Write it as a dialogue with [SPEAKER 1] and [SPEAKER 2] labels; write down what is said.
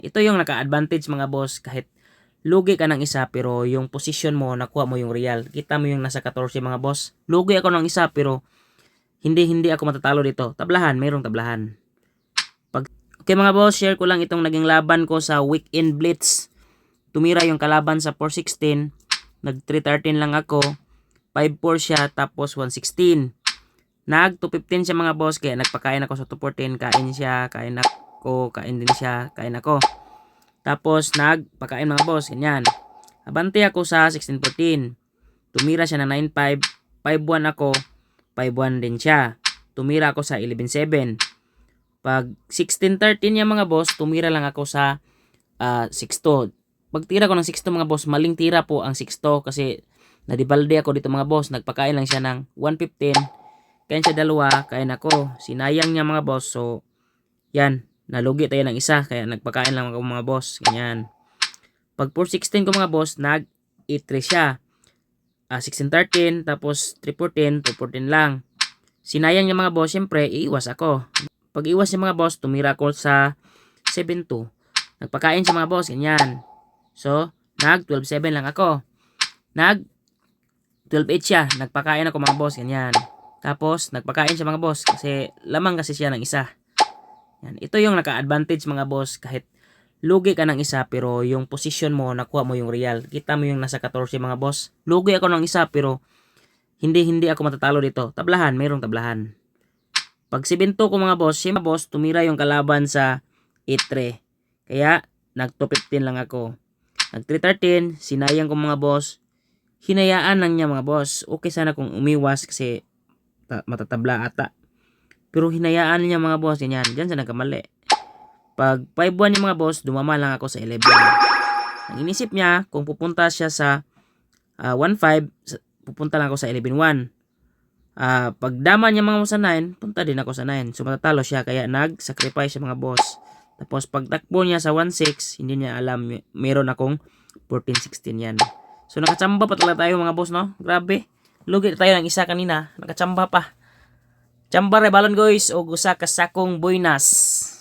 [SPEAKER 1] Ito yung naka-advantage mga boss, kahit lugi ka ng isa pero yung position mo nakuha mo yung real. Kita mo yung nasa 14 mga boss. Lugi ako ng isa pero hindi ako matatalo dito. Tablahan, mayroong tablahan. Okay mga boss, share ko lang itong naging laban ko sa weekend blitz. Tumira yung kalaban sa 416, nag 313 lang ako, 54 siya tapos 116. Nag 215 siya mga boss, kaya nagpakain ako sa 214, kain siya, kain ako, kain din siya, kain ako. Tapos nagpakain mga boss, ganyan. Abante ako sa 1614. Tumira siya ng 95, 51 ako, 51 din siya. Tumira ako sa 117. Pag 1613 niya mga boss, tumira lang ako sa 6-2. Pag tira ko ng 6-2 mga boss, maling tira po ang 6-2 kasi nadibalde ako dito mga boss. Nagpakain lang siya ng 115. Kain siya dalawa, kain ako. Sinayang niya mga boss. So, yan. Nalugi tayo ng isa. Kaya nagpakain lang ako mga boss. Ganyan. Pag 416 ko mga boss, nag-8-3 siya. 1613, tapos 314, 214 lang. Sinayang niya mga boss, syempre, iiwas ako. Pag iwas niya mga boss, tumira ko sa 7-2. Nagpakain siya mga boss, ganyan. So, nag 12-7 lang ako. Nag 12-8 siya. Nagpakain ako mga boss, ganyan. Tapos, nagpakain siya mga boss kasi lamang kasi siya ng isa. Yan. Ito yung naka-advantage mga boss, kahit lugi ka ng isa pero yung position mo nakuha mo yung real. Kita mo yung nasa 14 mga boss. Lugi ako ng isa pero hindi ako matatalo dito. Tablahan, mayroong tablahan. Pag 7-2 ko mga boss, si mga boss tumira yung kalaban sa 8-3. Kaya nag 215 lang ako. Nag 313, sinayang ko mga boss. Hinayaan lang niya mga boss. Okay sana kung umiwas kasi matatabla ata. Pero hinayaan niya mga boss, yan. Diyan sa nagkamali. Pag 5-1 niya mga boss, dumama lang ako sa 11. Ang inisip niya, kung pupunta siya sa 1-5, pupunta lang ako sa 11-1. Pag dama niya mga sa 9, punta din ako sa 9. So matatalo siya, kaya nag-sacrifice siya mga boss. Tapos pag takbo niya sa 1-6, hindi niya alam, meron akong 14-16 yan. So nakachamba pa talaga tayo mga boss, no? Grabe. Lugi tayo ng isa kanina, nakachamba pa. Chamba re balon guys, o gusa ka sakong buinas.